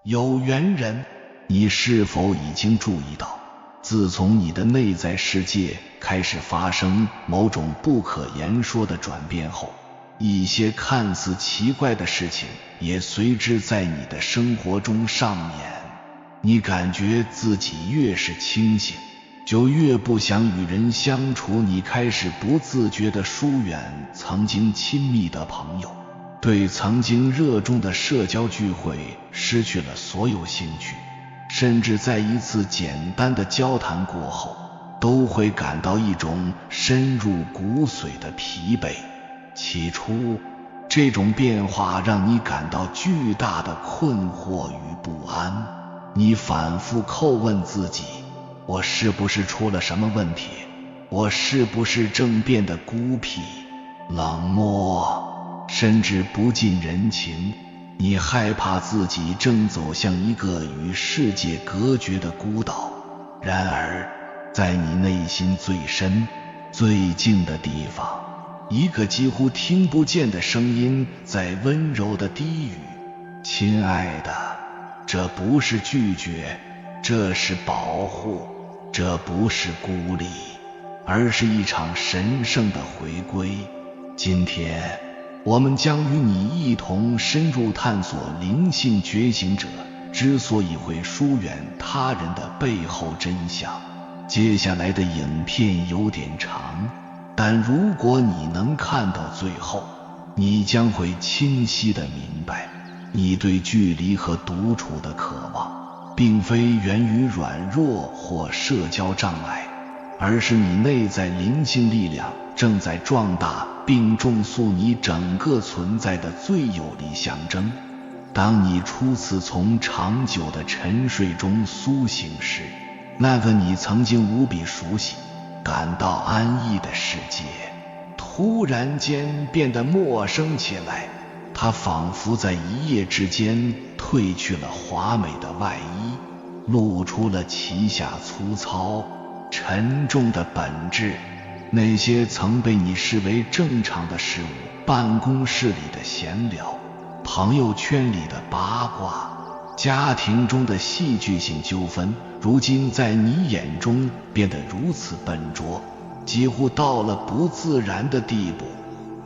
有缘人，你是否已经注意到，自从你的内在世界开始发生某种不可言说的转变后，一些看似奇怪的事情也随之在你的生活中上演。你感觉自己越是清醒，就越不想与人相处，你开始不自觉地疏远曾经亲密的朋友，对曾经热衷的社交聚会失去了所有兴趣，甚至在一次简单的交谈过后，都会感到一种深入骨髓的疲惫。起初，这种变化让你感到巨大的困惑与不安，你反复叩问自己，我是不是出了什么问题？我是不是正变得孤僻、冷漠，甚至不近人情？你害怕自己正走向一个与世界隔绝的孤岛。然而，在你内心最深、最静的地方，一个几乎听不见的声音在温柔地低语：亲爱的，这不是拒绝，这是保护，这不是孤立，而是一场神圣的回归。今天，我们将与你一同深入探索灵性觉醒者之所以会疏远他人的背后真相。接下来的影片有点长，但如果你能看到最后，你将会清晰地明白，你对距离和独处的渴望，并非源于软弱或社交障碍，而是你内在灵性力量正在壮大并重塑你整个存在的最有力象征。当你初次从长久的沉睡中苏醒时，那个你曾经无比熟悉、感到安逸的世界，突然间变得陌生起来。它仿佛在一夜之间褪去了华美的外衣，露出了其下粗糙、沉重的本质。那些曾被你视为正常的事物，办公室里的闲聊，朋友圈里的八卦，家庭中的戏剧性纠纷，如今在你眼中变得如此笨拙，几乎到了不自然的地步。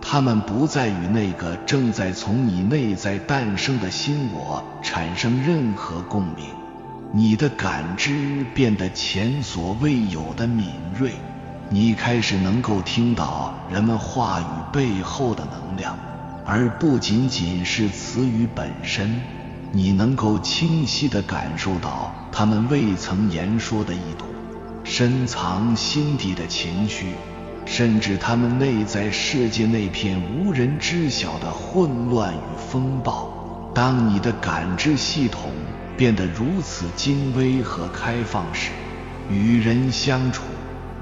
他们不再与那个正在从你内在诞生的新我产生任何共鸣，你的感知变得前所未有的敏锐，你开始能够听到人们话语背后的能量，而不仅仅是词语本身。你能够清晰地感受到他们未曾言说的意图，深藏心底的情绪，甚至他们内在世界那片无人知晓的混乱与风暴。当你的感知系统变得如此精微和开放时，与人相处，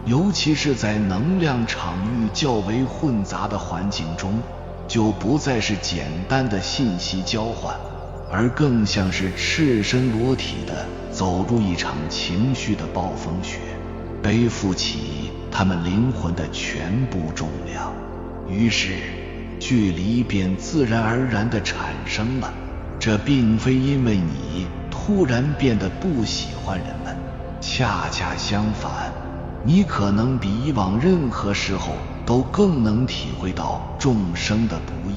尤其是在能量场域较为混杂的环境中，就不再是简单的信息交换，而更像是赤身裸体地走入一场情绪的暴风雪，背负起他们灵魂的全部重量。于是，距离便自然而然地产生了。这并非因为你突然变得不喜欢人们，恰恰相反，你可能比以往任何时候都更能体会到众生的不易。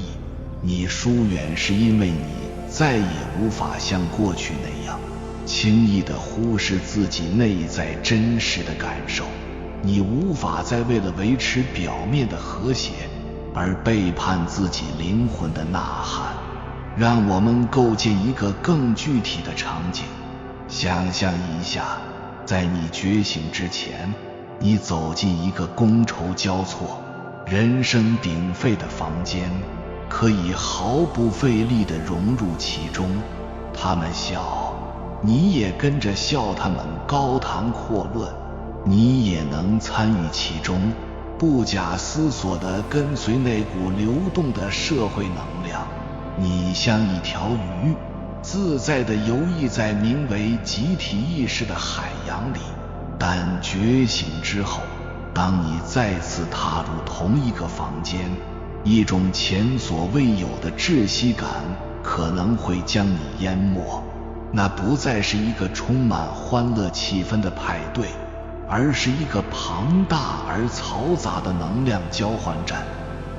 你疏远是因为你再也无法像过去那样轻易地忽视自己内在真实的感受，你无法再为了维持表面的和谐而背叛自己灵魂的呐喊。让我们构建一个更具体的场景，想象一下，在你觉醒之前，你走进一个觥筹交错、人声鼎沸的房间，可以毫不费力地融入其中。他们笑，你也跟着笑；他们高谈阔论，你也能参与其中，不假思索地跟随那股流动的社会能量。你像一条鱼，自在地游弋在名为集体意识的海洋里。但觉醒之后，当你再次踏入同一个房间，一种前所未有的窒息感可能会将你淹没。那不再是一个充满欢乐气氛的派对，而是一个庞大而嘈杂的能量交换站。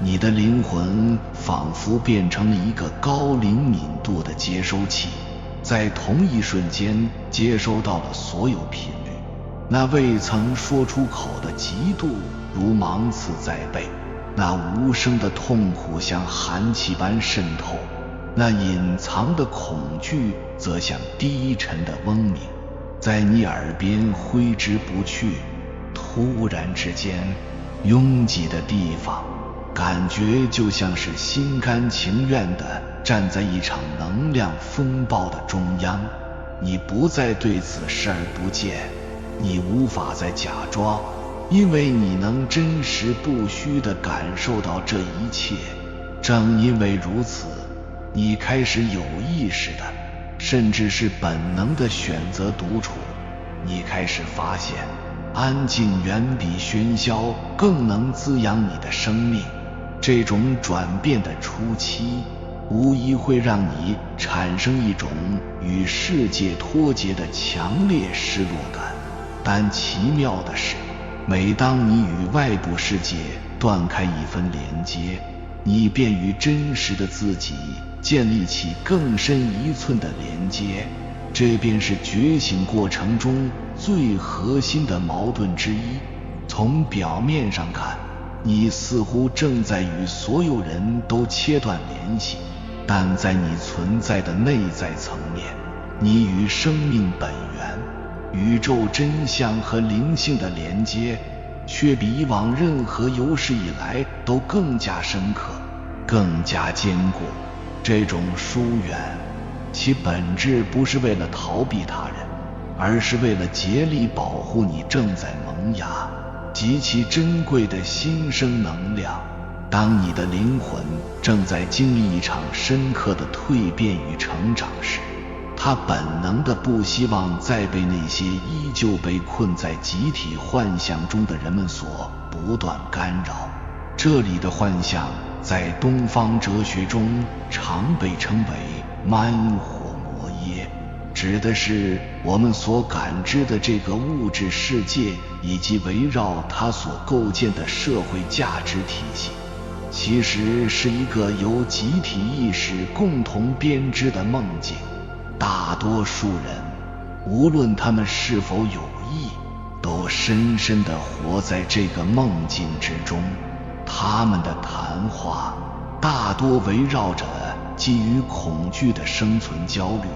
你的灵魂仿佛变成了一个高灵敏度的接收器，在同一瞬间接收到了所有频率，那未曾说出口的嫉妒如芒刺在背，那无声的痛苦像寒气般渗透，那隐藏的恐惧则像低沉的嗡鸣，在你耳边挥之不去。突然之间，拥挤的地方感觉就像是心甘情愿地站在一场能量风暴的中央。你不再对此视而不见，你无法再假装，因为你能真实不虚地感受到这一切。正因为如此，你开始有意识的，甚至是本能地选择独处。你开始发现，安静远比喧嚣更能滋养你的生命。这种转变的初期，无疑会让你产生一种与世界脱节的强烈失落感。但奇妙的是，每当你与外部世界断开一分连接，你便与真实的自己建立起更深一寸的连接。这便是觉醒过程中最核心的矛盾之一。从表面上看，你似乎正在与所有人都切断联系，但在你存在的内在层面，你与生命本源、宇宙真相和灵性的连接却比以往任何有史以来都更加深刻，更加坚固。这种疏远，其本质不是为了逃避他人，而是为了竭力保护你正在萌芽极其珍贵的新生能量。当你的灵魂正在经历一场深刻的蜕变与成长时，它本能的不希望再被那些依旧被困在集体幻象中的人们所不断干扰。这里的幻象在东方哲学中常被称为曼火摩耶，指的是我们所感知的这个物质世界以及围绕它所构建的社会价值体系，其实是一个由集体意识共同编织的梦境。大多数人，无论他们是否有意，都深深地活在这个梦境之中。他们的谈话大多围绕着基于恐惧的生存焦虑，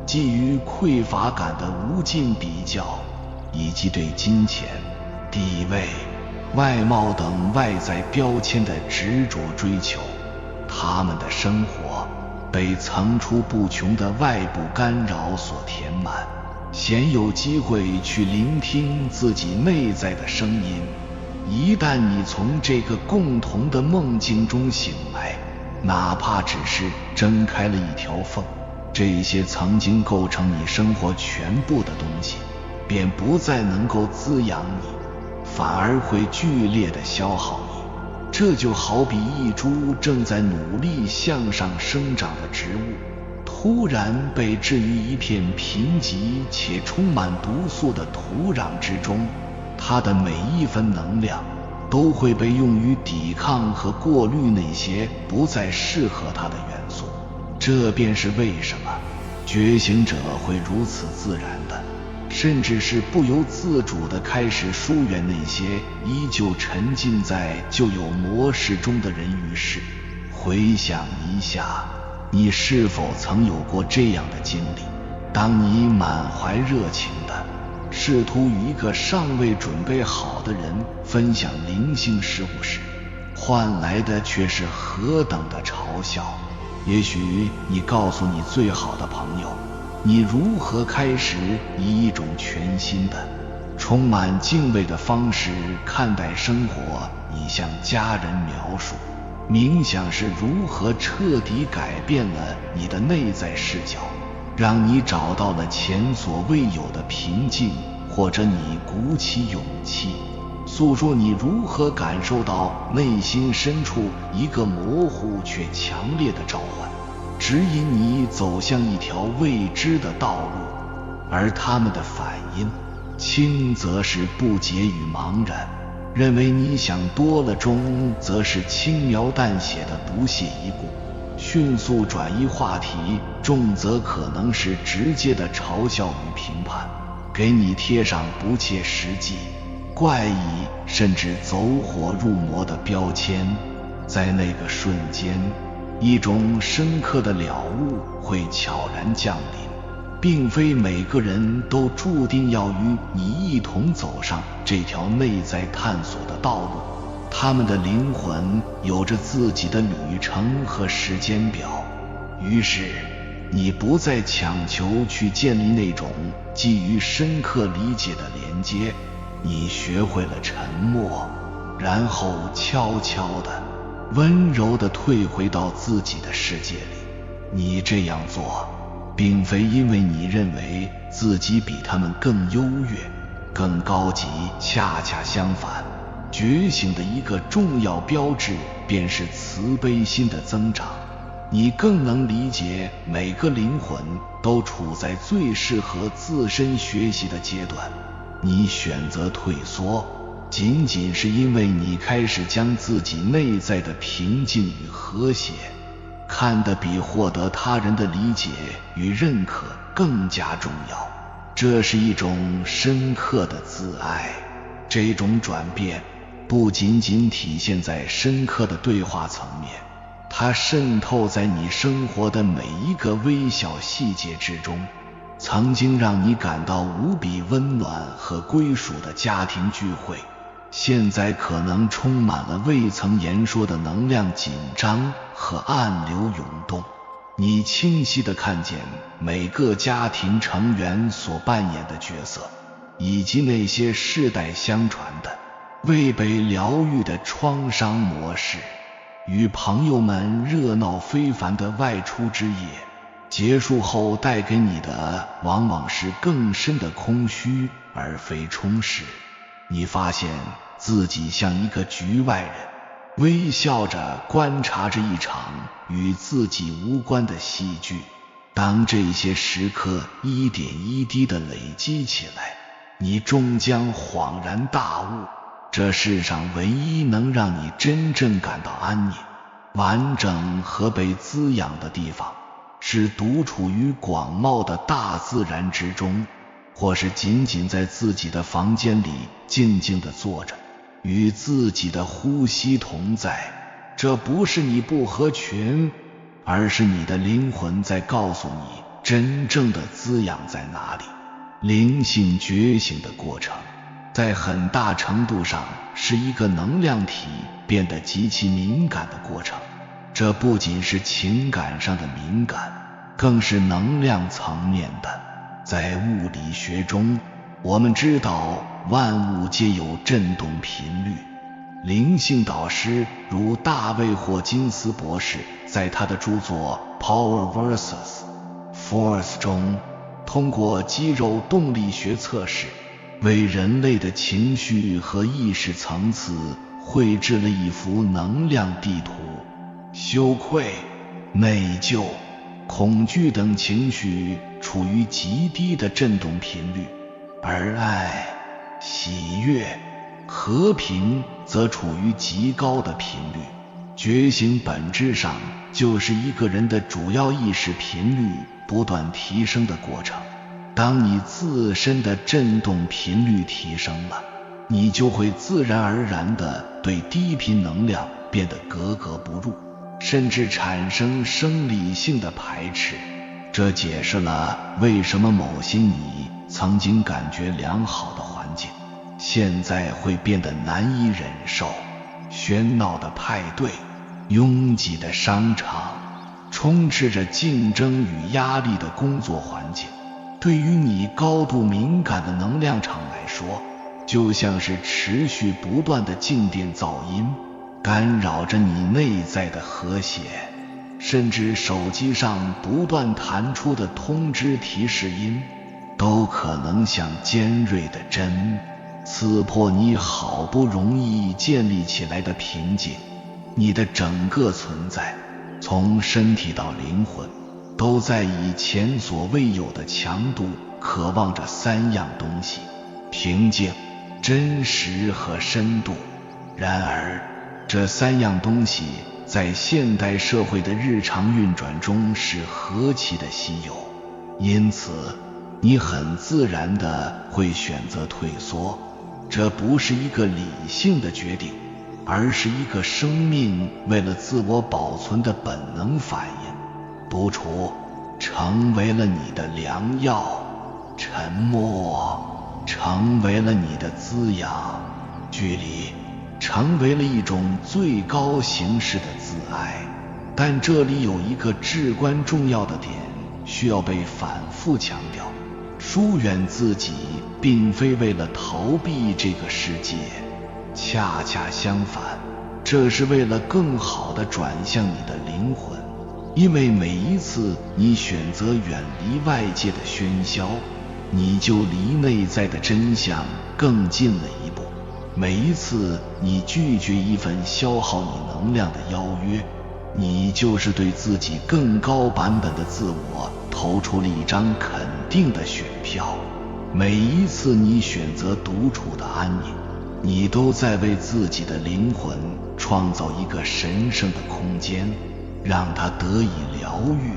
基于匮乏感的无尽比较，以及对金钱、地位、外貌等外在标签的执着追求。他们的生活被层出不穷的外部干扰所填满，鲜有机会去聆听自己内在的声音。一旦你从这个共同的梦境中醒来，哪怕只是睁开了一条缝，这些曾经构成你生活全部的东西便不再能够滋养你，反而会剧烈地消耗你。这就好比一株正在努力向上生长的植物，突然被置于一片贫瘠且充满毒素的土壤之中，它的每一分能量都会被用于抵抗和过滤那些不再适合它的元素。这便是为什么觉醒者会如此自然的，甚至是不由自主地开始疏远那些依旧沉浸在旧有模式中的人与事。回想一下，你是否曾有过这样的经历？当你满怀热情地试图与一个尚未准备好的人分享灵性事物时，换来的却是何等的嘲笑。也许你告诉你最好的朋友，你如何开始以一种全新的、充满敬畏的方式看待生活。你向家人描述冥想是如何彻底改变了你的内在视角，让你找到了前所未有的平静，或者你鼓起勇气诉说你如何感受到内心深处一个模糊却强烈的召唤。指引你走向一条未知的道路，而他们的反应，轻则是不解与茫然，认为你想多了；中则是轻描淡写的不屑一顾，迅速转移话题；重则可能是直接的嘲笑与评判，给你贴上不切实际、怪异甚至走火入魔的标签。在那个瞬间，一种深刻的了悟会悄然降临，并非每个人都注定要与你一同走上这条内在探索的道路，他们的灵魂有着自己的旅程和时间表。于是你不再强求去建立那种基于深刻理解的连接，你学会了沉默，然后悄悄地温柔地退回到自己的世界里。你这样做并非因为你认为自己比他们更优越、更高级，恰恰相反，觉醒的一个重要标志便是慈悲心的增长。你更能理解每个灵魂都处在最适合自身学习的阶段。你选择退缩，仅仅是因为你开始将自己内在的平静与和谐看得比获得他人的理解与认可更加重要。这是一种深刻的自爱。这种转变不仅仅体现在深刻的对话层面，它渗透在你生活的每一个微小细节之中。曾经让你感到无比温暖和归属的家庭聚会，现在可能充满了未曾言说的能量紧张和暗流涌动。你清晰地看见每个家庭成员所扮演的角色，以及那些世代相传的未被疗愈的创伤模式。与朋友们热闹非凡的外出之夜结束后，带给你的往往是更深的空虚而非充实。你发现自己像一个局外人，微笑着观察着一场与自己无关的戏剧。当这些时刻一点一滴地累积起来，你终将恍然大悟，这世上唯一能让你真正感到安宁、完整和被滋养的地方，是独处于广袤的大自然之中，或是仅仅在自己的房间里静静地坐着，与自己的呼吸同在。这不是你不合群，而是你的灵魂在告诉你真正的滋养在哪里。灵性觉醒的过程，在很大程度上是一个能量体变得极其敏感的过程。这不仅是情感上的敏感，更是能量层面的。在物理学中，我们知道万物皆有振动频率。灵性导师如大卫·霍金斯博士在他的著作 Power vs. Force 中，通过肌肉动力学测试，为人类的情绪和意识层次绘制了一幅能量地图。羞愧、内疚、恐惧等情绪处于极低的振动频率，而爱、喜悦、和平则处于极高的频率。觉醒本质上就是一个人的主要意识频率不断提升的过程。当你自身的振动频率提升了，你就会自然而然地对低频能量变得格格不入，甚至产生生理性的排斥。这解释了为什么某些你曾经感觉良好的环境，现在会变得难以忍受。喧闹的派对、拥挤的商场、充斥着竞争与压力的工作环境，对于你高度敏感的能量场来说，就像是持续不断的静电噪音，干扰着你内在的和谐。甚至手机上不断弹出的通知提示音，都可能像尖锐的针，刺破你好不容易建立起来的平静。你的整个存在，从身体到灵魂，都在以前所未有的强度渴望着三样东西：平静、真实和深度。然而，这三样东西在现代社会的日常运转中是何其的稀有，因此你很自然地会选择退缩。这不是一个理性的决定，而是一个生命为了自我保存的本能反应。独处成为了你的良药，沉默成为了你的滋养，距离成为了一种最高形式的自爱。但这里有一个至关重要的点需要被反复强调：疏远自己并非为了逃避这个世界，恰恰相反，这是为了更好地转向你的灵魂。因为每一次你选择远离外界的喧嚣，你就离内在的真相更近了一步。每一次你拒绝一份消耗你能量的邀约，你就是对自己更高版本的自我投出了一张肯定的选票。每一次你选择独处的安宁，你都在为自己的灵魂创造一个神圣的空间，让它得以疗愈、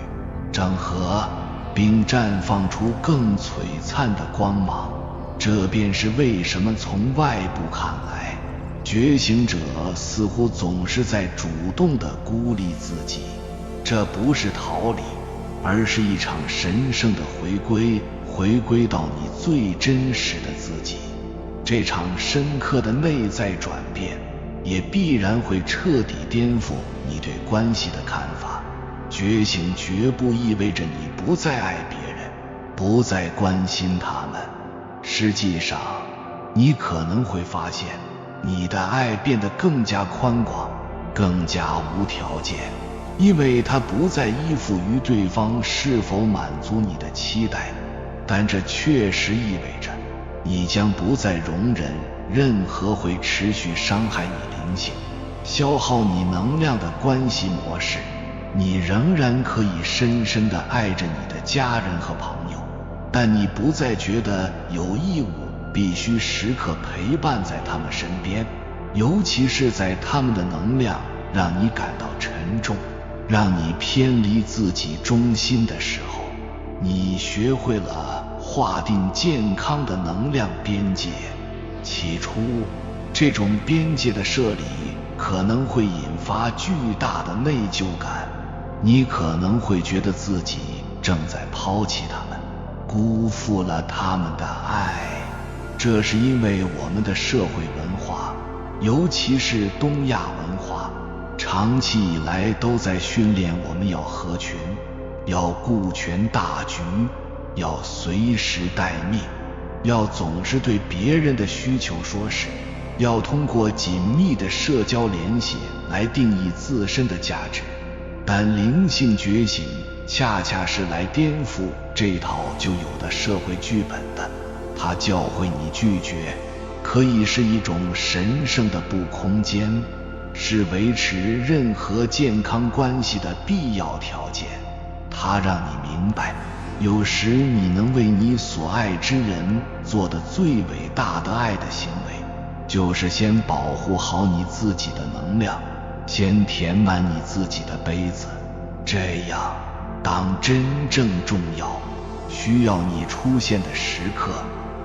整合，并绽放出更璀璨的光芒。这便是为什么从外部看来，觉醒者似乎总是在主动地孤立自己。这不是逃离，而是一场神圣的回归到你最真实的自己。这场深刻的内在转变也必然会彻底颠覆你对关系的看法。觉醒绝不意味着你不再爱别人，不再关心他们。实际上，你可能会发现，你的爱变得更加宽广，更加无条件，因为它不再依附于对方是否满足你的期待。但这确实意味着，你将不再容忍任何会持续伤害你灵性、消耗你能量的关系模式。你仍然可以深深地爱着你的家人和朋友，但你不再觉得有义务必须时刻陪伴在他们身边，尤其是在他们的能量让你感到沉重，让你偏离自己中心的时候。你学会了划定健康的能量边界。起初，这种边界的设立可能会引发巨大的内疚感，你可能会觉得自己正在抛弃他们，辜负了他们的爱。这是因为我们的社会文化，尤其是东亚文化，长期以来都在训练我们要合群，要顾全大局，要随时待命，要总是对别人的需求说是，要通过紧密的社交联系来定义自身的价值。但灵性觉醒恰恰是来颠覆这套就有的社会剧本的。它教会你拒绝可以是一种神圣的布空间，是维持任何健康关系的必要条件。它让你明白，有时你能为你所爱之人做的最伟大的爱的行为，就是先保护好你自己的能量，先填满你自己的杯子。这样，当真正重要、需要你出现的时刻，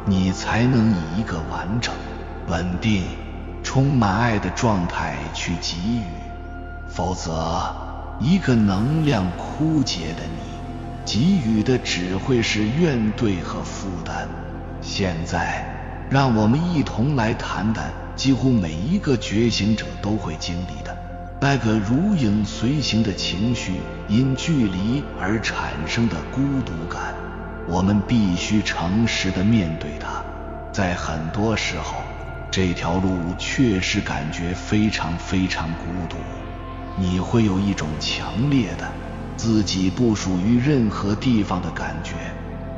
你才能以一个完整、稳定、充满爱的状态去给予。否则，一个能量枯竭的你，给予的只会是怨怼和负担。现在，让我们一同来谈谈几乎每一个觉醒者都会经历的那个如影随形的情绪，因距离而产生的孤独感。我们必须诚实地面对它。在很多时候，这条路确实感觉非常孤独。你会有一种强烈的自己不属于任何地方的感觉，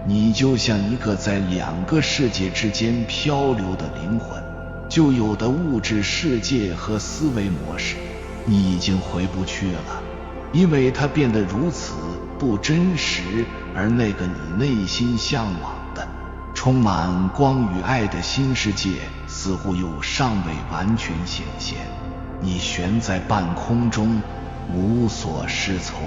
你就像一个在两个世界之间漂流的灵魂，旧有的物质世界和思维模式你已经回不去了，因为它变得如此不真实，而那个你内心向往的充满光与爱的新世界似乎又尚未完全显现。你悬在半空中，无所适从。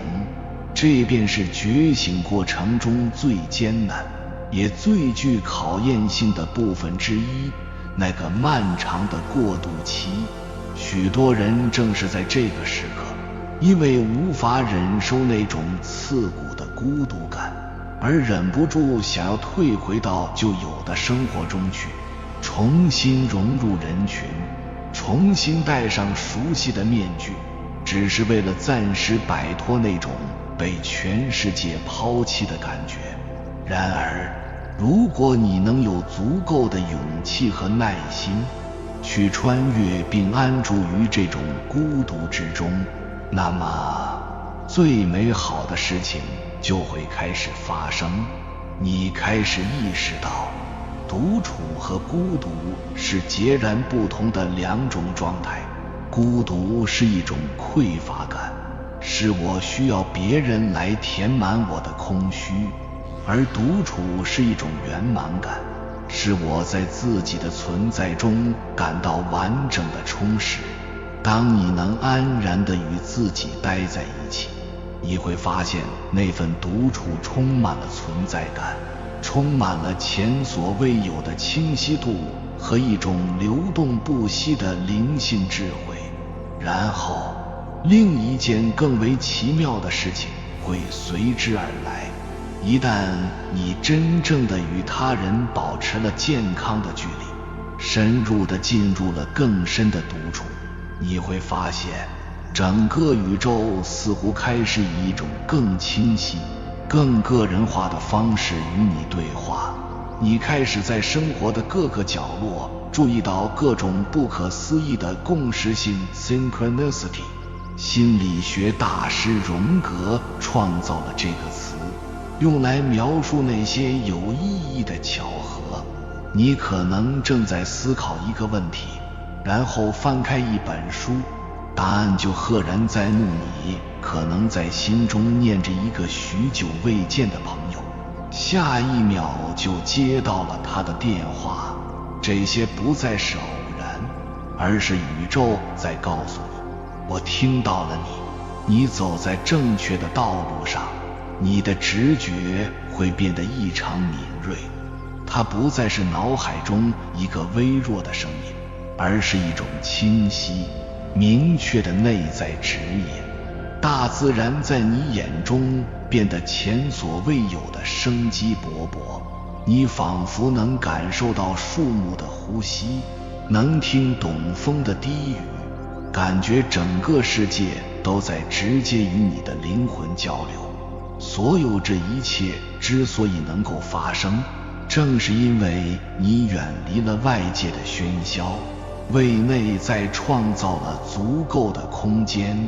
这便是觉醒过程中最艰难也最具考验性的部分之一，那个漫长的过渡期。许多人正是在这个时刻，因为无法忍受那种刺骨的孤独感，而忍不住想要退回到旧有的生活中去，重新融入人群，重新戴上熟悉的面具，只是为了暂时摆脱那种被全世界抛弃的感觉。然而，如果你能有足够的勇气和耐心，去穿越并安住于这种孤独之中，那么最美好的事情就会开始发生。你开始意识到，独处和孤独是截然不同的两种状态。孤独是一种匮乏感，是我需要别人来填满我的空虚，而独处是一种圆满感，是我在自己的存在中感到完整的充实。当你能安然地与自己待在一起，你会发现那份独处充满了存在感，充满了前所未有的清晰度和一种流动不息的灵性智慧。然后，另一件更为奇妙的事情会随之而来。一旦你真正地与他人保持了健康的距离，深入地进入了更深的独处，你会发现整个宇宙似乎开始以一种更清晰、更个人化的方式与你对话。你开始在生活的各个角落注意到各种不可思议的共识性 synchronicity。 心理学大师荣格创造了这个词，用来描述那些有意义的巧合。你可能正在思考一个问题，然后翻开一本书，答案就赫然在目。你可能在心中念着一个许久未见的朋友，下一秒就接到了他的电话。这些不再是偶然，而是宇宙在告诉你，我听到了你，你走在正确的道路上。你的直觉会变得异常敏锐，它不再是脑海中一个微弱的声音，而是一种清晰、明确的内在指引。大自然在你眼中变得前所未有的生机勃勃，你仿佛能感受到树木的呼吸，能听懂风的低语，感觉整个世界都在直接与你的灵魂交流。所有这一切之所以能够发生，正是因为你远离了外界的喧嚣，为内在创造了足够的空间。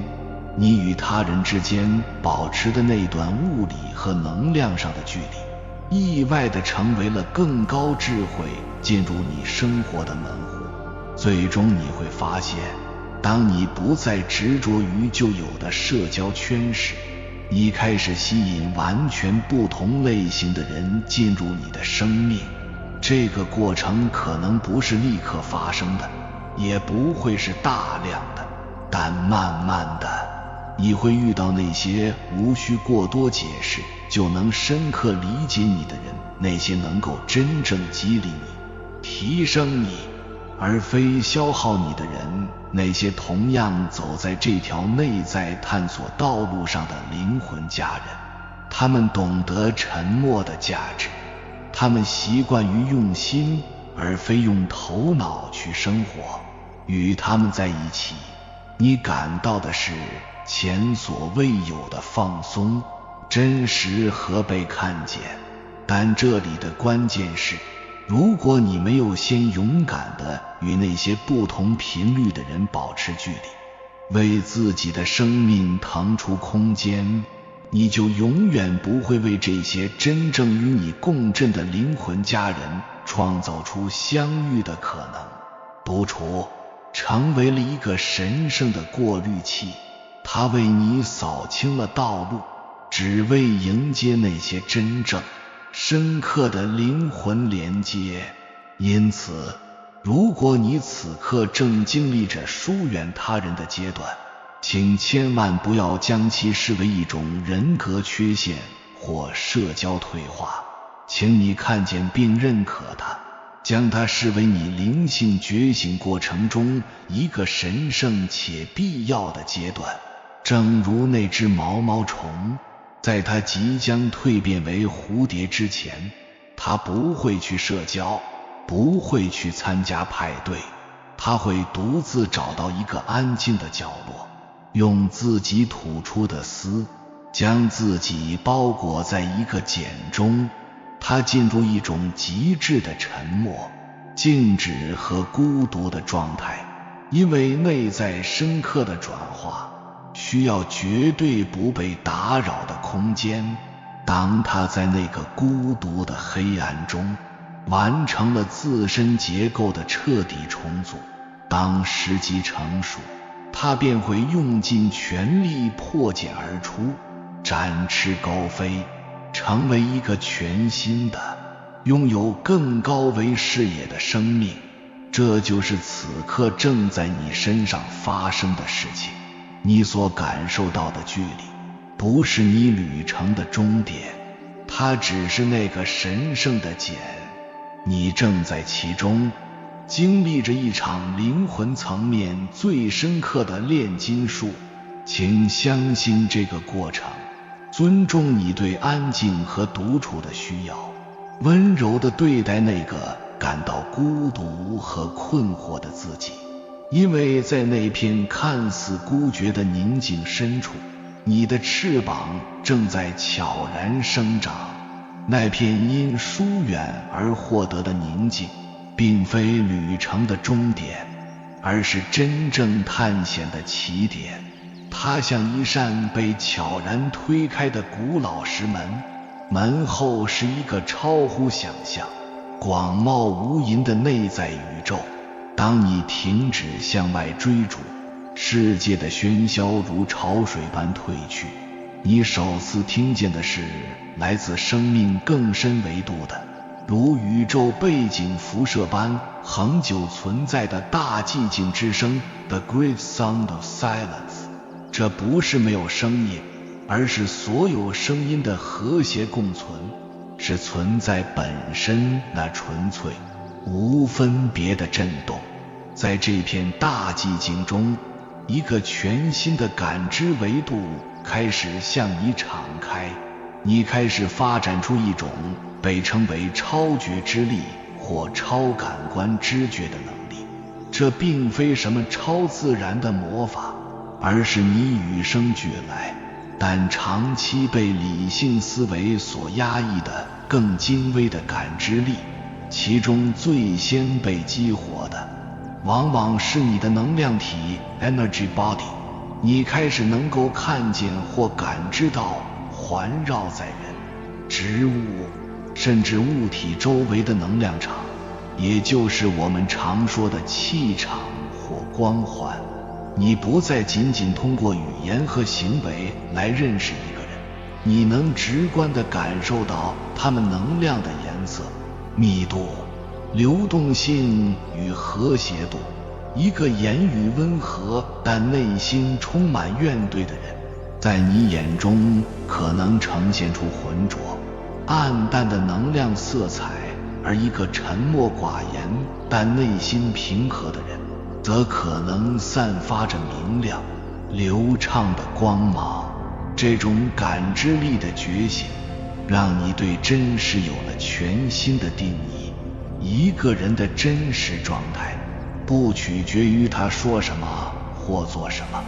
你与他人之间保持的那段物理和能量上的距离，意外地成为了更高智慧进入你生活的门户。最终你会发现，当你不再执着于旧有的社交圈时，你开始吸引完全不同类型的人进入你的生命。这个过程可能不是立刻发生的，也不会是大量的，但慢慢的，你会遇到那些无需过多解释就能深刻理解你的人，那些能够真正激励你、提升你，而非消耗你的人，那些同样走在这条内在探索道路上的灵魂家人。他们懂得沉默的价值，他们习惯于用心而非用头脑去生活。与他们在一起，你感到的是前所未有的放松、真实和被看见。但这里的关键是，如果你没有先勇敢地与那些不同频率的人保持距离，为自己的生命腾出空间，你就永远不会为这些真正与你共振的灵魂家人创造出相遇的可能。独处成为了一个神圣的过滤器，它为你扫清了道路，只为迎接那些真正深刻的灵魂连接。因此，如果你此刻正经历着疏远他人的阶段，请千万不要将其视为一种人格缺陷或社交退化，请你看见并认可它，将它视为你灵性觉醒过程中一个神圣且必要的阶段。正如那只毛毛虫，在它即将蜕变为蝴蝶之前，它不会去社交，不会去参加派对，它会独自找到一个安静的角落，用自己吐出的丝将自己包裹在一个茧中。它进入一种极致的沉默、静止和孤独的状态，因为内在深刻的转化需要绝对不被打扰的空间。当他在那个孤独的黑暗中完成了自身结构的彻底重组，当时机成熟，他便会用尽全力破茧而出，展翅高飞，成为一个全新的、拥有更高维视野的生命。这就是此刻正在你身上发生的事情。你所感受到的距离，不是你旅程的终点，它只是那个神圣的茧。你正在其中经历着一场灵魂层面最深刻的炼金术，请相信这个过程，尊重你对安静和独处的需要，温柔地对待那个感到孤独和困惑的自己。因为在那片看似孤绝的宁静深处，你的翅膀正在悄然生长。那片因疏远而获得的宁静，并非旅程的终点，而是真正探险的起点。它像一扇被悄然推开的古老石门，门后是一个超乎想象、广袤无垠的内在宇宙。当你停止向外追逐，世界的喧嚣如潮水般退去，你首次听见的是来自生命更深维度的，如宇宙背景辐射般恒久存在的大寂静之声 The Great Sound of Silence。 这不是没有声音，而是所有声音的和谐共存，是存在本身那纯粹无分别的震动。在这片大寂静中，一个全新的感知维度开始向你敞开，你开始发展出一种被称为超觉知力或超感官知觉的能力。这并非什么超自然的魔法，而是你与生俱来但长期被理性思维所压抑的更精微的感知力。其中最先被激活的往往是你的能量体 Energy Body。 你开始能够看见或感知到环绕在人、植物甚至物体周围的能量场，也就是我们常说的气场或光环。你不再仅仅通过语言和行为来认识一个人，你能直观地感受到他们能量的颜色、密度、流动性与和谐度。一个言语温和但内心充满怨怼的人，在你眼中可能呈现出浑浊、暗淡的能量色彩，而一个沉默寡言但内心平和的人，则可能散发着明亮、流畅的光芒。这种感知力的觉醒，让你对真实有了全新的定义。一个人的真实状态，不取决于他说什么或做什么，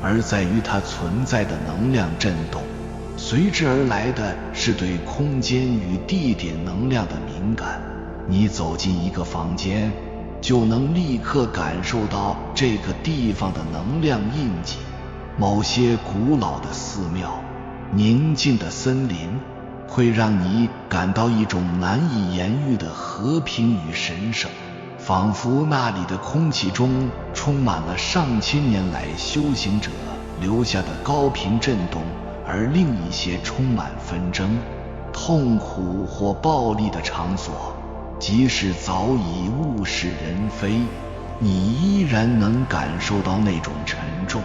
而在于他存在的能量震动。随之而来的是对空间与地点能量的敏感。你走进一个房间，就能立刻感受到这个地方的能量印记。某些古老的寺庙、宁静的森林，会让你感到一种难以言喻的和平与神圣，仿佛那里的空气中充满了上千年来修行者留下的高频震动，而另一些充满纷争、痛苦或暴力的场所，即使早已物是人非，你依然能感受到那种沉重、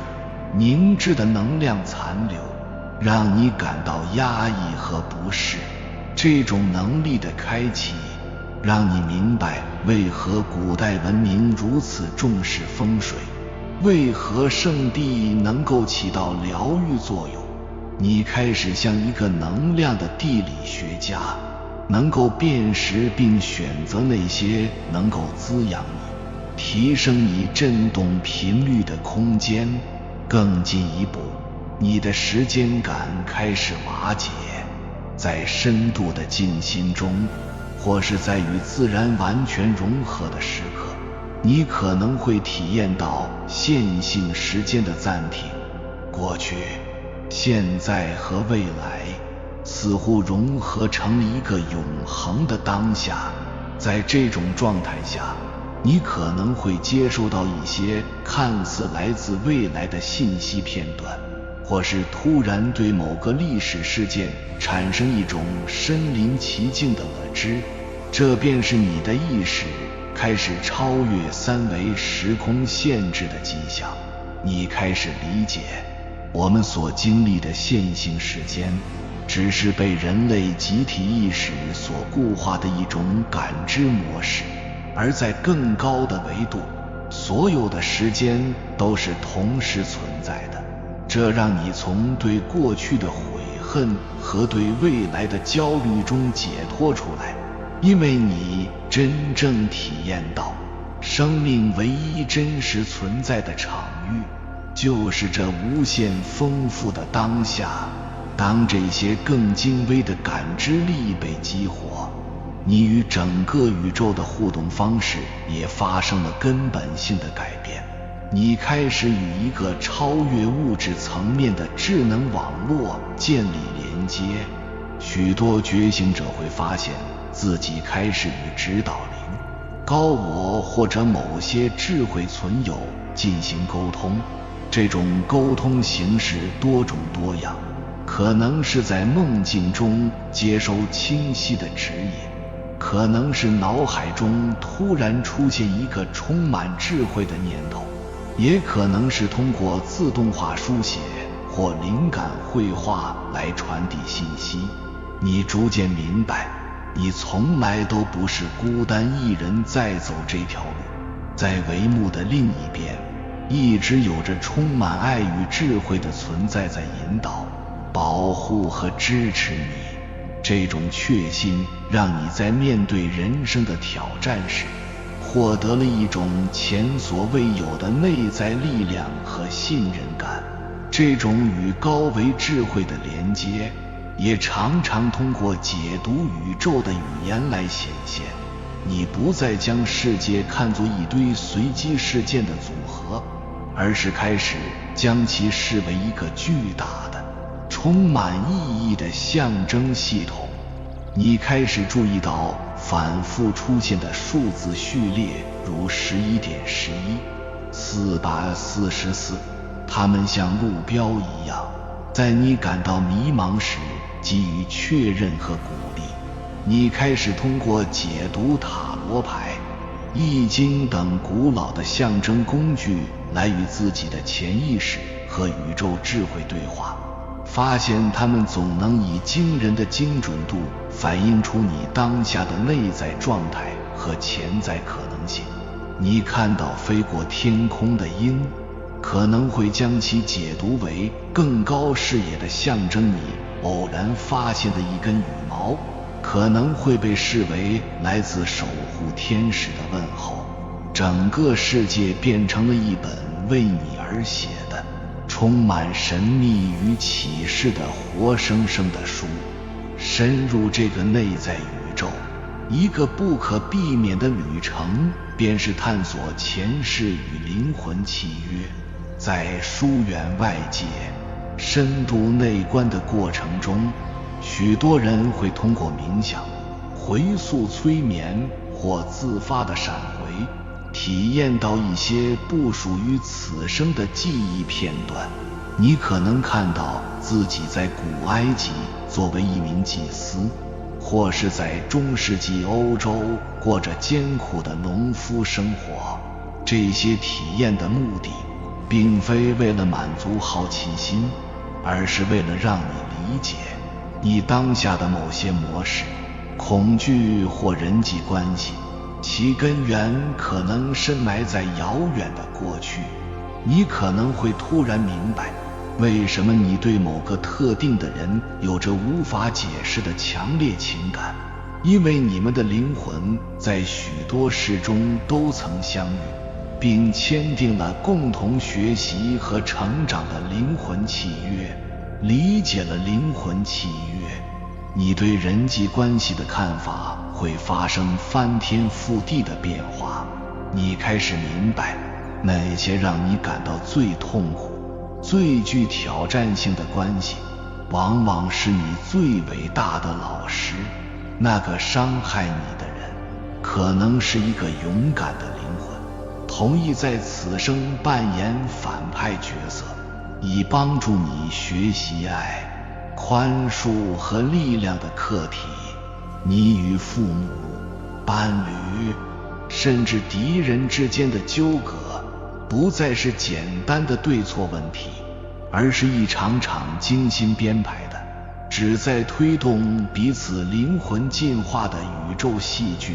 凝滞的能量残留，让你感到压抑和不适。这种能力的开启，让你明白为何古代文明如此重视风水，为何圣地能够起到疗愈作用。你开始像一个能量的地理学家，能够辨识并选择那些能够滋养你、提升你振动频率的空间。更进一步，你的时间感开始瓦解。在深度的静心中，或是在与自然完全融合的时刻，你可能会体验到线性时间的暂停。过去、现在和未来似乎融合成了一个永恒的当下。在这种状态下，你可能会接收到一些看似来自未来的信息片段，或是突然对某个历史事件产生一种身临其境的了知。这便是你的意识开始超越三维时空限制的迹象。你开始理解，我们所经历的线性时间只是被人类集体意识所固化的一种感知模式，而在更高的维度，所有的时间都是同时存在的。这让你从对过去的悔恨和对未来的焦虑中解脱出来，因为你真正体验到，生命唯一真实存在的场域，就是这无限丰富的当下。当这些更精微的感知力被激活，你与整个宇宙的互动方式也发生了根本性的改变。你开始与一个超越物质层面的智能网络建立连接。许多觉醒者会发现自己开始与指导灵、高我或者某些智慧存有进行沟通。这种沟通形式多种多样，可能是在梦境中接收清晰的指引，可能是脑海中突然出现一个充满智慧的念头，也可能是通过自动化书写或灵感绘画来传递信息。你逐渐明白，你从来都不是孤单一人在走这条路。在帷幕的另一边，一直有着充满爱与智慧的存在在引导、保护和支持你。这种确信让你在面对人生的挑战时，获得了一种前所未有的内在力量和信任感。这种与高维智慧的连接，也常常通过解读宇宙的语言来显现。你不再将世界看作一堆随机事件的组合，而是开始将其视为一个巨大的、充满意义的象征系统。你开始注意到反复出现的数字序列，如11.11、4844，它们像路标一样，在你感到迷茫时给予确认和鼓励。你开始通过解读塔罗牌、易经等古老的象征工具来与自己的潜意识和宇宙智慧对话，发现它们总能以惊人的精准度反映出你当下的内在状态和潜在可能性。你看到飞过天空的鹰，可能会将其解读为更高视野的象征，你偶然发现的一根羽毛可能会被视为来自守护天使的问候。整个世界变成了一本为你而写的、充满神秘与启示的活生生的书。深入这个内在宇宙，一个不可避免的旅程，便是探索前世与灵魂契约。在疏远外界、深度内观的过程中，许多人会通过冥想、回溯催眠或自发的闪回，体验到一些不属于此生的记忆片段。你可能看到自己在古埃及作为一名祭司，或是在中世纪欧洲过着艰苦的农夫生活。这些体验的目的并非为了满足好奇心，而是为了让你理解你当下的某些模式、恐惧或人际关系，其根源可能深埋在遥远的过去。你可能会突然明白，为什么你对某个特定的人有着无法解释的强烈情感，因为你们的灵魂在许多世中都曾相遇，并签订了共同学习和成长的灵魂契约。理解了灵魂契约，你对人际关系的看法会发生翻天覆地的变化。你开始明白，那些让你感到最痛苦、最具挑战性的关系，往往是你最伟大的老师。那个伤害你的人，可能是一个勇敢的灵魂，同意在此生扮演反派角色，以帮助你学习爱、宽恕和力量的课题。你与父母、伴侣，甚至敌人之间的纠葛，不再是简单的对错问题，而是一场场精心编排的，旨在推动彼此灵魂进化的宇宙戏剧。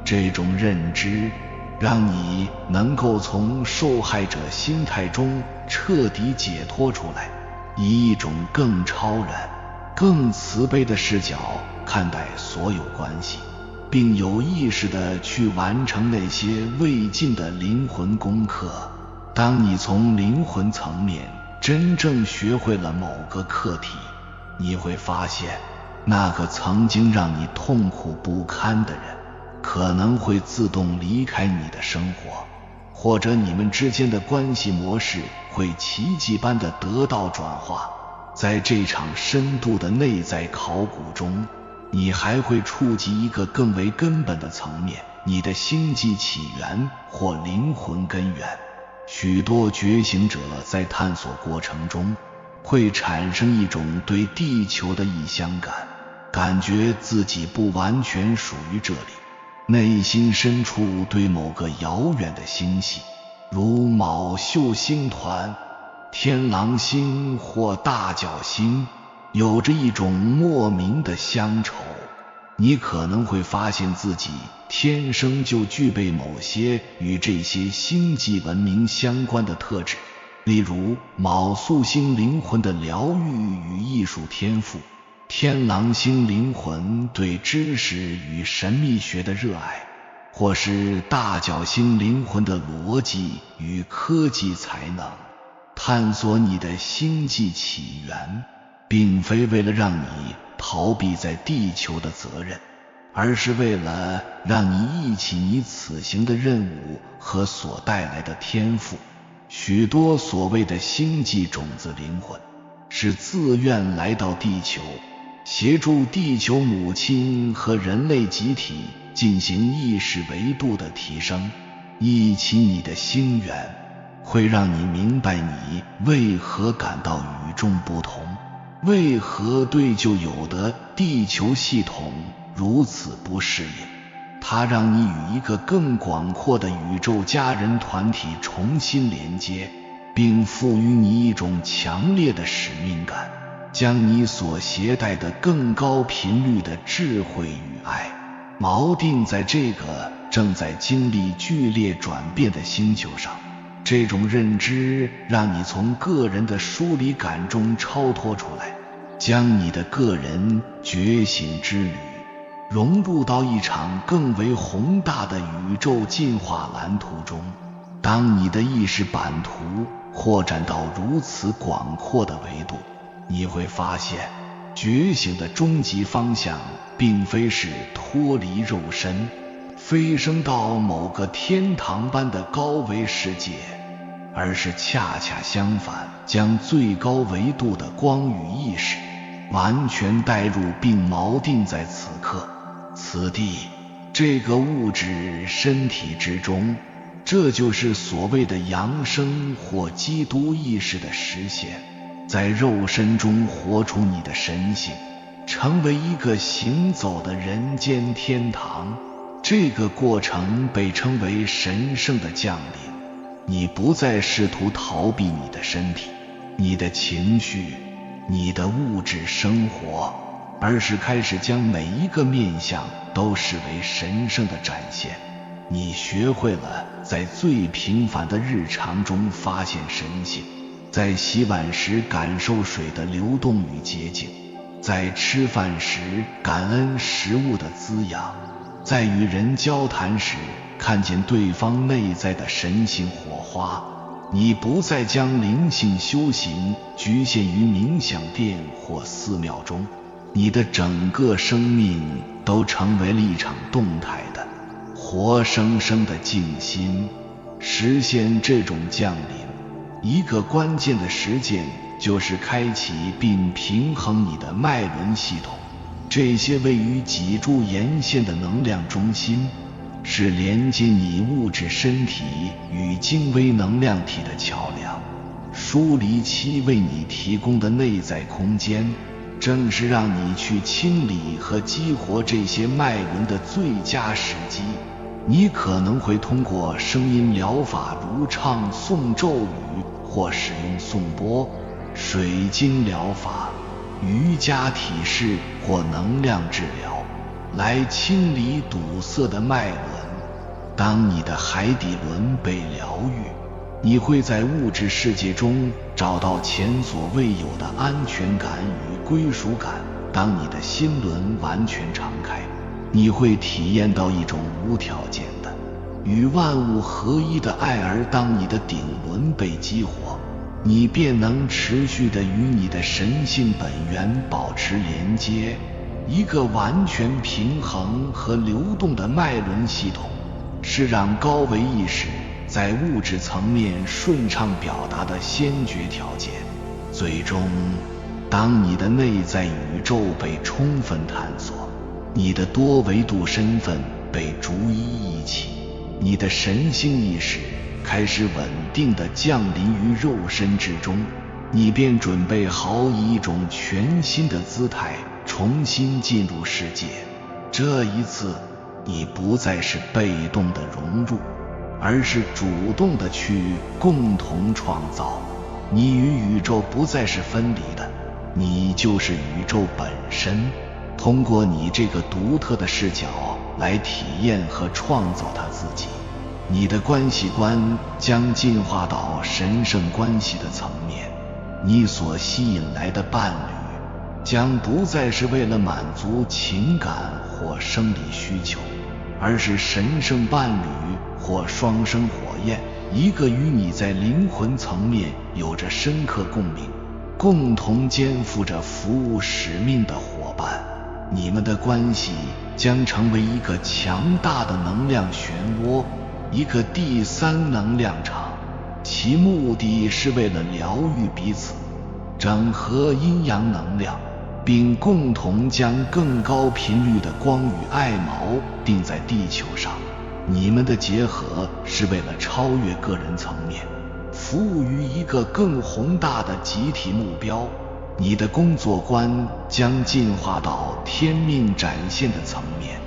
这种认知让你能够从受害者心态中彻底解脱出来，以一种更超然、更慈悲的视角看待所有关系，并有意识地去完成那些未尽的灵魂功课。当你从灵魂层面真正学会了某个课题，你会发现，那个曾经让你痛苦不堪的人，可能会自动离开你的生活，或者你们之间的关系模式会奇迹般地得到转化。在这场深度的内在考古中，你还会触及一个更为根本的层面，你的星际起源或灵魂根源。许多觉醒者在探索过程中会产生一种对地球的异乡感，感觉自己不完全属于这里，内心深处对某个遥远的星系，如昴宿星团、天狼星或大角星，有着一种莫名的乡愁。你可能会发现自己天生就具备某些与这些星际文明相关的特质，例如昴宿星灵魂的疗愈与艺术天赋，天狼星灵魂对知识与神秘学的热爱，或是大角星灵魂的逻辑与科技才能。探索你的星际起源，并非为了让你逃避在地球的责任，而是为了让你忆起你此行的任务和所带来的天赋。许多所谓的星际种子灵魂是自愿来到地球，协助地球母亲和人类集体进行意识维度的提升。忆起你的星源，会让你明白你为何感到与众不同，为何对旧有的地球系统如此不适应。它让你与一个更广阔的宇宙家人团体重新连接，并赋予你一种强烈的使命感，将你所携带的更高频率的智慧与爱锚定在这个正在经历剧烈转变的星球上。这种认知让你从个人的疏离感中超脱出来，将你的个人觉醒之旅融入到一场更为宏大的宇宙进化蓝图中。当你的意识版图扩展到如此广阔的维度，你会发现，觉醒的终极方向并非是脱离肉身，飞升到某个天堂般的高维世界，而是恰恰相反，将最高维度的光与意识完全带入并锚定在此刻、此地，这个物质身体之中。这就是所谓的扬升或基督意识的实现。在肉身中活出你的神性，成为一个行走的人间天堂。这个过程被称为神圣的降临。你不再试图逃避你的身体、你的情绪、你的物质生活，而是开始将每一个面向都视为神圣的展现。你学会了在最平凡的日常中发现神性，在洗碗时感受水的流动与洁净，在吃饭时感恩食物的滋养，在与人交谈时看见对方内在的神性火花。你不再将灵性修行局限于冥想殿或寺庙中，你的整个生命都成为了一场动态的、活生生的静心。实现这种降临，一个关键的实践就是开启并平衡你的脉轮系统。这些位于脊柱沿线的能量中心，是连接你物质身体与精微能量体的桥梁。疏离期为你提供的内在空间，正是让你去清理和激活这些脉轮的最佳时机。你可能会通过声音疗法，如唱诵咒语或使用颂钵、水晶疗法、瑜伽体式或能量治疗，来清理堵塞的脉轮。当你的海底轮被疗愈，你会在物质世界中找到前所未有的安全感与归属感。当你的心轮完全敞开，你会体验到一种无条件的、与万物合一的爱。而当你的顶轮被激活，你便能持续地与你的神性本源保持连接。一个完全平衡和流动的脉轮系统，是让高维意识在物质层面顺畅表达的先决条件。最终，当你的内在宇宙被充分探索，你的多维度身份被逐一忆起，你的神性意识开始稳定地降临于肉身之中，你便准备好以一种全新的姿态重新进入世界。这一次，你不再是被动的融入，而是主动地去共同创造。你与宇宙不再是分离的，你就是宇宙本身。通过你这个独特的视角来体验和创造它自己，你的关系观将进化到神圣关系的层面。你所吸引来的伴侣将不再是为了满足情感或生理需求，而是神圣伴侣或双生火焰，一个与你在灵魂层面有着深刻共鸣，共同肩负着服务使命的伙伴。你们的关系将成为一个强大的能量漩涡，一个第三能量场，其目的是为了疗愈彼此，整合阴阳能量，并共同将更高频率的光与爱锚定在地球上。你们的结合是为了超越个人层面，服务于一个更宏大的集体目标。你的工作观将进化到天命展现的层面，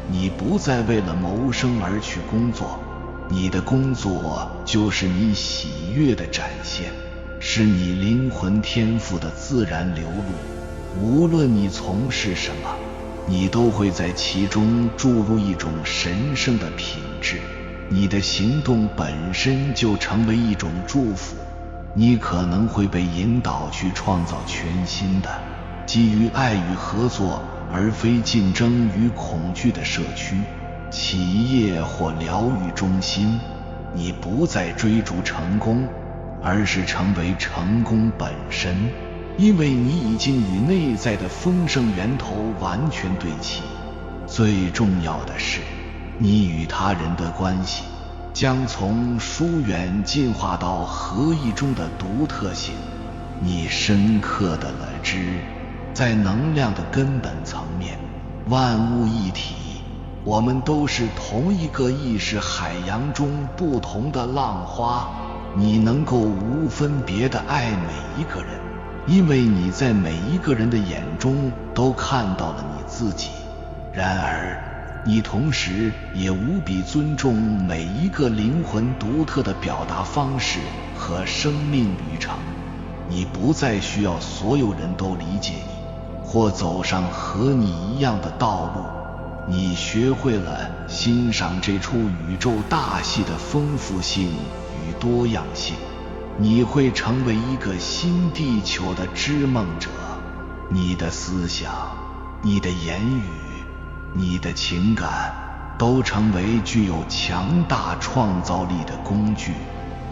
你不再为了谋生而去工作，你的工作就是你喜悦的展现，是你灵魂天赋的自然流露。无论你从事什么，你都会在其中注入一种神圣的品质，你的行动本身就成为一种祝福。你可能会被引导去创造全新的、基于爱与合作而非竞争与恐惧的社区、企业或疗愈中心。你不再追逐成功，而是成为成功本身，因为你已经与内在的丰盛源头完全对齐。最重要的是，你与他人的关系将从疏远进化到合一中的独特性。你深刻地了知，在能量的根本层面，万物一体，我们都是同一个意识海洋中不同的浪花。你能够无分别地爱每一个人，因为你在每一个人的眼中都看到了你自己。然而你同时也无比尊重每一个灵魂独特的表达方式和生命旅程。你不再需要所有人都理解你，或走上和你一样的道路。你学会了欣赏这出宇宙大戏的丰富性与多样性。你会成为一个新地球的织梦者。你的思想、你的言语、你的情感都成为具有强大创造力的工具。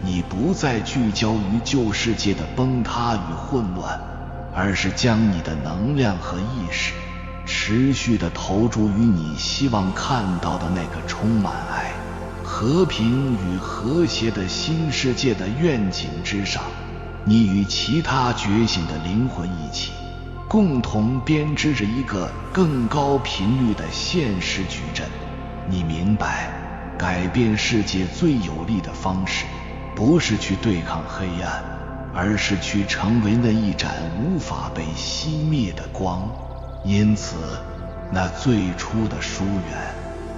你不再聚焦于旧世界的崩塌与混乱，而是将你的能量和意识持续地投注于你希望看到的那个充满爱、和平与和谐的新世界的愿景之上。你与其他觉醒的灵魂一起，共同编织着一个更高频率的现实矩阵。你明白，改变世界最有力的方式不是去对抗黑暗，而是去成为那一盏无法被熄灭的光。因此，那最初的疏远，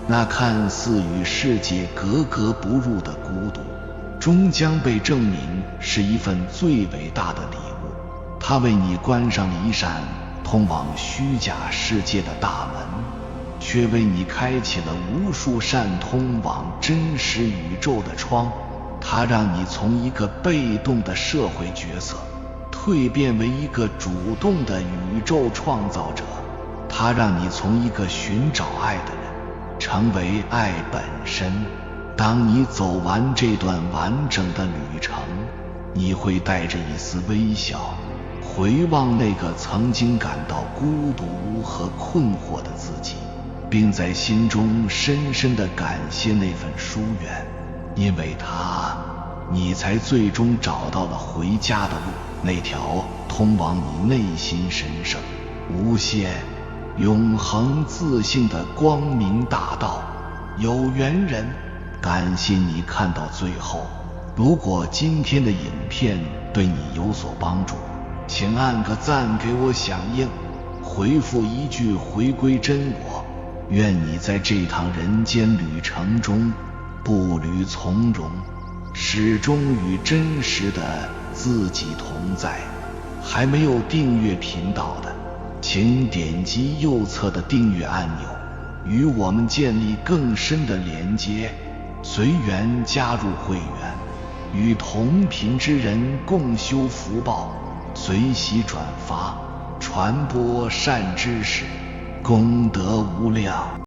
那看似与世界格格不入的孤独，终将被证明是一份最伟大的礼物。它为你关上了一扇通往虚假世界的大门，却为你开启了无数扇通往真实宇宙的窗。它让你从一个被动的社会角色蜕变为一个主动的宇宙创造者。它让你从一个寻找爱的人成为爱本身。当你走完这段完整的旅程，你会带着一丝微笑回望那个曾经感到孤独和困惑的自己，并在心中深深地感谢那份疏远。因为它，你才最终找到了回家的路，那条通往你内心神圣、无限、永恒自信的光明大道。有缘人，感谢你看到最后。如果今天的影片对你有所帮助，请按个赞给我响应，回复一句回归真我。愿你在这趟人间旅程中步履从容，始终与真实的自己同在。还没有订阅频道的，请点击右侧的订阅按钮，与我们建立更深的连接。随缘加入会员，与同频之人共修福报，随喜转发，传播善知识，功德无量。